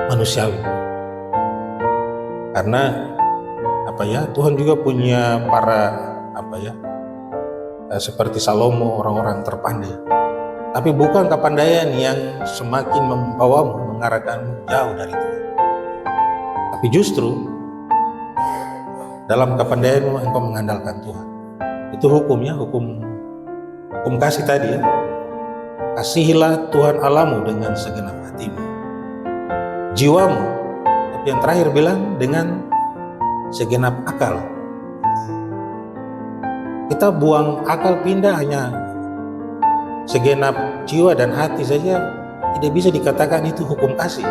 manusiawi. Karena Tuhan juga punya para seperti Salomo, orang-orang terpandai. Tapi bukan kepandaian yang semakin membawamu, mengarahkanmu jauh dari Tuhan. Tapi justru dalam kepandaianmu engkau mengandalkan Tuhan. Itu hukumnya, hukum kasih tadi ya. Kasihilah Tuhan Allahmu dengan segenap hatimu, jiwamu, tapi yang terakhir bilang dengan segenap akal. Kita buang akal, pindah hanya segenap jiwa dan hati saja, tidak bisa dikatakan itu hukum kasih.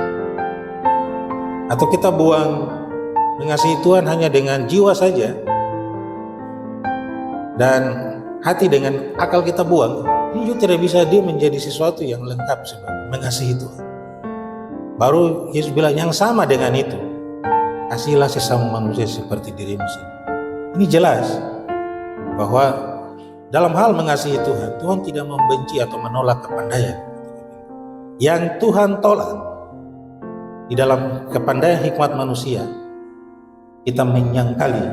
Atau kita buang mengasihi Tuhan hanya dengan jiwa saja dan hati dengan akal kita buang, ini juga tidak bisa dia menjadi sesuatu yang lengkap sebagai mengasihi Tuhan. Baru Yesus bilang yang sama dengan itu, kasihilah sesama manusia seperti dirimu sendiri. Ini jelas bahwa dalam hal mengasihi Tuhan, Tuhan tidak membenci atau menolak kepandaian. Yang Tuhan tolak di dalam kepandaian hikmat manusia, kita menyangkali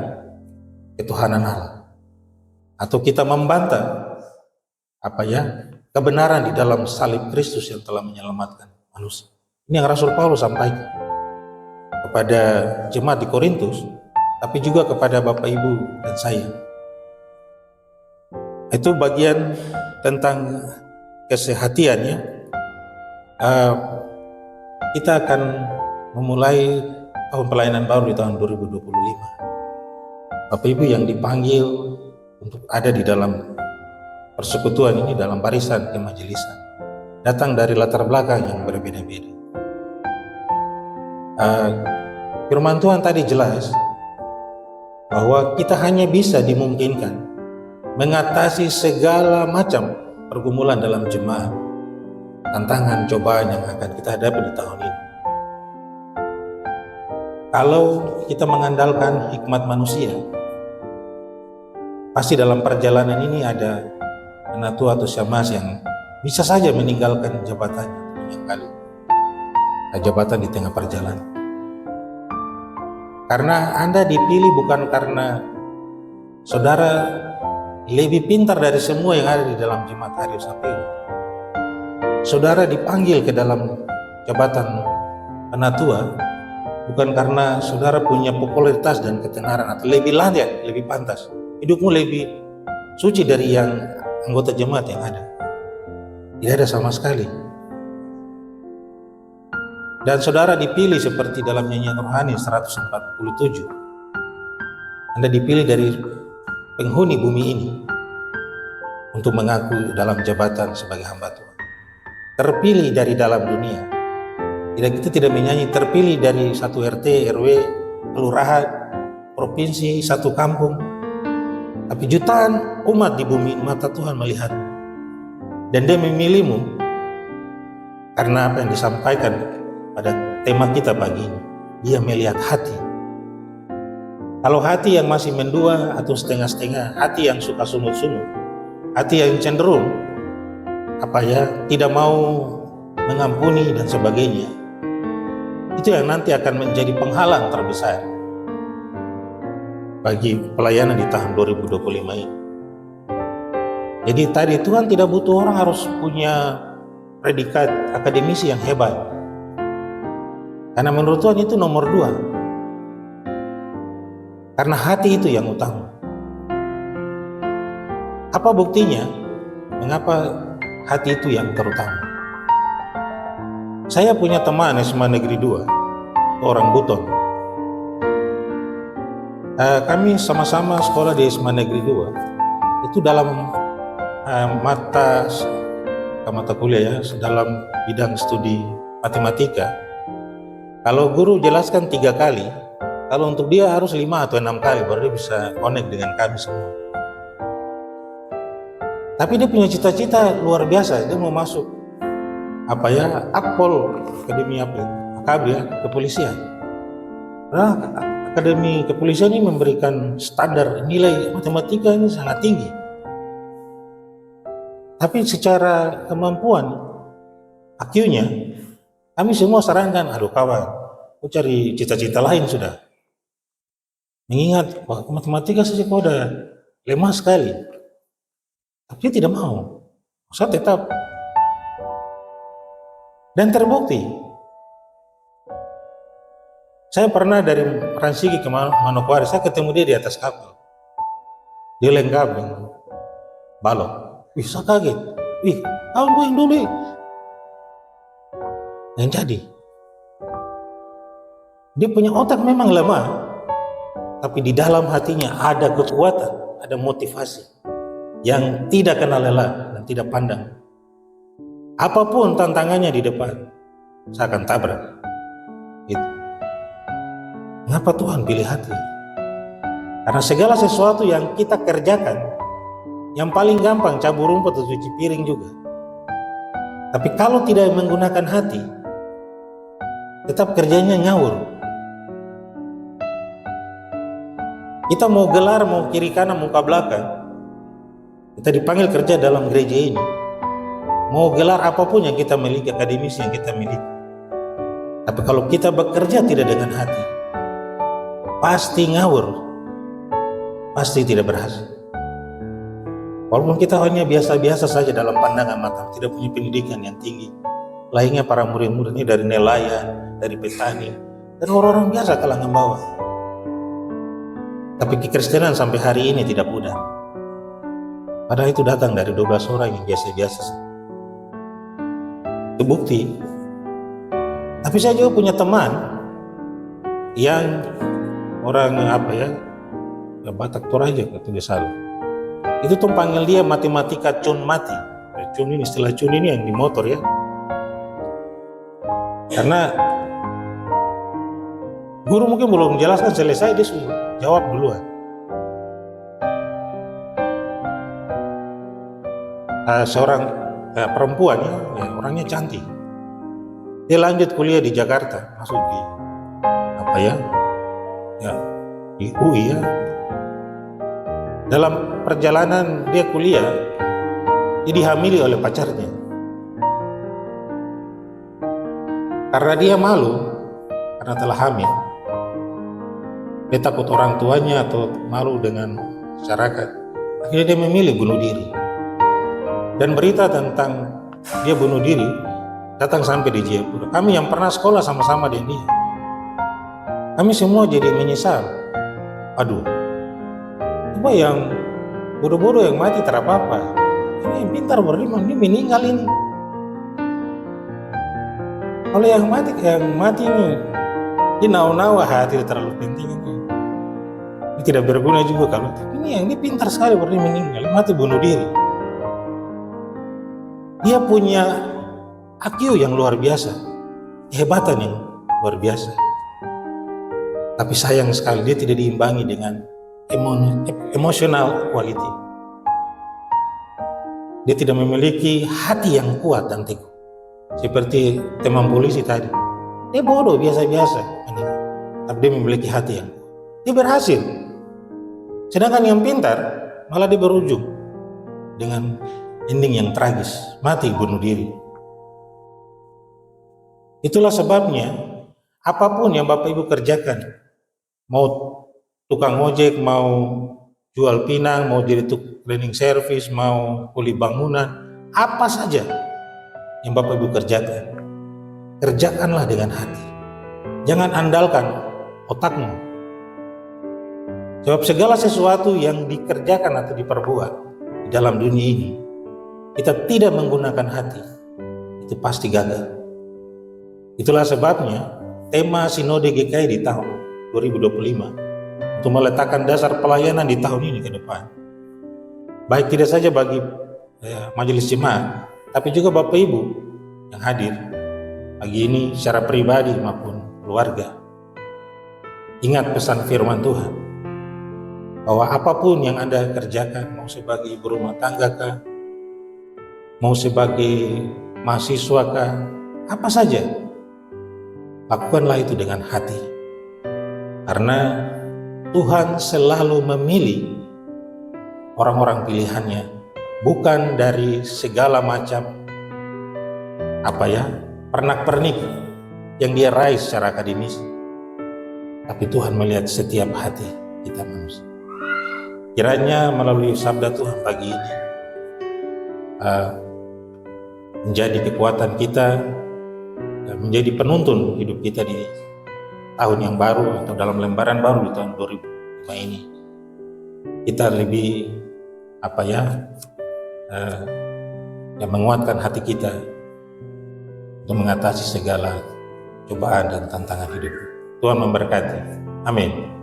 ketuhanan Allah, atau kita membantah kebenaran di dalam salib Kristus yang telah menyelamatkan manusia. Ini yang Rasul Paulus sampaikan kepada jemaat di Korintus, tapi juga kepada Bapak Ibu dan saya. Itu bagian tentang kesehatiannya. Kita akan memulai tahun pelayanan baru di tahun 2025. Bapak Ibu yang dipanggil untuk ada di dalam persekutuan ini, dalam barisan kemajelisan, datang dari latar belakang yang berbeda-beda. Firman Tuhan tadi jelas bahwa kita hanya bisa dimungkinkan mengatasi segala macam pergumulan dalam jemaat, tantangan, cobaan yang akan kita hadapi di tahun ini. Kalau kita mengandalkan hikmat manusia, pasti dalam perjalanan ini ada penatua atau syamasi yang bisa saja meninggalkan jabatannya banyak kali, jabatan di tengah perjalanan. Karena Anda dipilih bukan karena saudara lebih pintar dari semua yang ada di dalam jemaat Hario Sapeo. Saudara dipanggil ke dalam jabatan penatua bukan karena saudara punya popularitas dan ketenaran atau lebih layak, lebih pantas, hidupmu lebih suci dari yang anggota jemaat yang ada. Tidak ada sama sekali. Dan saudara dipilih seperti dalam nyanyian rohani 147. Anda dipilih dari penghuni bumi ini untuk mengaku dalam jabatan sebagai hamba Tuhan. Terpilih dari dalam dunia. Kita tidak menyanyi terpilih dari satu RT, RW, kelurahan, provinsi, satu kampung. Tapi jutaan umat di bumi mata Tuhan melihatmu. Dan dia memilihmu karena apa yang disampaikan pada tema kita pagi ini. Dia melihat hati. Kalau hati yang masih mendua atau setengah-setengah, hati yang suka sumut-sumut, hati yang cenderung tidak mau mengampuni dan sebagainya, itu yang nanti akan menjadi penghalang terbesar bagi pelayanan di tahun 2025 ini. Jadi tadi Tuhan tidak butuh orang harus punya predikat akademisi yang hebat, karena menurut Tuhan itu nomor 2. Karena hati itu yang utama. Apa buktinya? Mengapa hati itu yang terutama? Saya punya teman SMA Negeri 2, orang Buton. Kami sama-sama sekolah di SMA Negeri 2. Itu dalam mata kuliah ya, dalam bidang studi matematika. Kalau guru jelaskan 3 kali, kalau untuk dia harus 5 atau 6 kali baru dia bisa connect dengan kami semua. Tapi dia punya cita-cita luar biasa, dia mau masuk Akpol, Akademi AKABRI ya, kepolisian. Nah, Akademi Kepolisian ini memberikan standar nilai matematika ini sangat tinggi. Tapi secara kemampuan IQ-nya, kami semua sarankan, aduh kawan, kau cari cita-cita lain sudah. Mengingat bahwa matematika saja kau udah lemah sekali. Tapi dia tidak mau. Saya tetap. Dan terbukti. Saya pernah dari Ransigi ke Manokwari, saya ketemu dia di atas kapal. Dia lengkap dengan balok. Saya kaget. Kawan gue yang dulu. Yang jadi. Dia punya otak memang lemah. Tapi di dalam hatinya ada kekuatan, ada motivasi yang tidak kenal lelah dan tidak pandang. Apapun tantangannya di depan, saya akan tabrak. Gitu. Mengapa Tuhan pilih hati? Karena segala sesuatu yang kita kerjakan, yang paling gampang cabur rumput atau cuci piring juga. Tapi kalau tidak menggunakan hati, tetap kerjanya ngawur. Kita mau gelar, mau kiri kanan, mau ke belakang. Kita dipanggil kerja dalam gereja ini. Mau gelar apapun yang kita miliki, akademisi yang kita miliki. Tapi kalau kita bekerja tidak dengan hati, pasti ngawur. Pasti tidak berhasil. Walaupun kita hanya biasa-biasa saja dalam pandangan mata, tidak punya pendidikan yang tinggi. Lainnya para murid-murid ini dari nelayan, dari petani, dan orang-orang biasa kalangan bawah. Tapi kekristenan sampai hari ini tidak mudah. Padahal itu datang dari 12 orang yang biasa-biasa. Itu bukti. Tapi saya juga punya teman yang orang Batak Toraja atau Desa. Itu tuh panggil dia matematika cun mati. Cun ini, istilah cun ini yang di motor ya. Karena guru mungkin belum menjelaskan selesai, dia sudah jawab duluan. Seorang perempuan ya, orangnya cantik. Dia lanjut kuliah di Jakarta, masuk di di UI ya. Dalam perjalanan dia kuliah, dia dihamili oleh pacarnya. Karena dia malu, karena telah hamil. Dia takut orang tuanya atau malu dengan masyarakat. Akhirnya dia memilih bunuh diri. Dan berita tentang dia bunuh diri datang sampai di Jayapura. Kami yang pernah sekolah sama-sama dengan dia, kami semua jadi menyesal. Aduh, coba yang bodoh-bodoh yang mati tak apa-apa. Ini yang pintar beriman, ini meninggal ini. Kalau yang mati ini, ini nawa-nawa hati terlalu penting ini. Ini tidak berguna juga kalau ini pintar sekali baru meninggal, mati bunuh diri. Dia punya IQ yang luar biasa, kehebatan yang luar biasa. Tapi sayang sekali dia tidak diimbangi dengan emotional quality. Dia tidak memiliki hati yang kuat dan teguh. Seperti teman polisi tadi. Dia bodoh biasa-biasa, tapi dia memiliki hati yang kuat. Dia berhasil. Sedangkan yang pintar malah dia berujung dengan ending yang tragis, mati bunuh diri. Itulah sebabnya apapun yang Bapak Ibu kerjakan, mau tukang ojek, mau jual pinang, mau jadi cleaning service, mau kuli bangunan, apa saja yang Bapak Ibu kerjakan, kerjakanlah dengan hati. Jangan andalkan otakmu. Sebab segala sesuatu yang dikerjakan atau diperbuat di dalam dunia ini, kita tidak menggunakan hati, itu pasti gagal. Itulah sebabnya tema Sinode GKI di tahun 2025 untuk meletakkan dasar pelayanan di tahun ini ke depan. Baik tidak saja bagi majelis jemaat, tapi juga Bapak Ibu yang hadir pagi ini secara pribadi maupun keluarga. Ingat pesan firman Tuhan, bahwa apapun yang Anda kerjakan, mau sebagai ibu rumah tangga kah, mau sebagai mahasiswa kah, apa saja, lakukanlah itu dengan hati. Karena Tuhan selalu memilih orang-orang pilihannya, bukan dari segala macam pernak-pernik yang dia raih secara akademis, tapi Tuhan melihat setiap hati kita manusia. Kiranya melalui sabda Tuhan pagi ini menjadi kekuatan kita, menjadi penuntun hidup kita di tahun yang baru atau dalam lembaran baru di tahun 2005 ini. Kita lebih menguatkan hati kita untuk mengatasi segala cobaan dan tantangan hidup. Tuhan memberkati. Amin.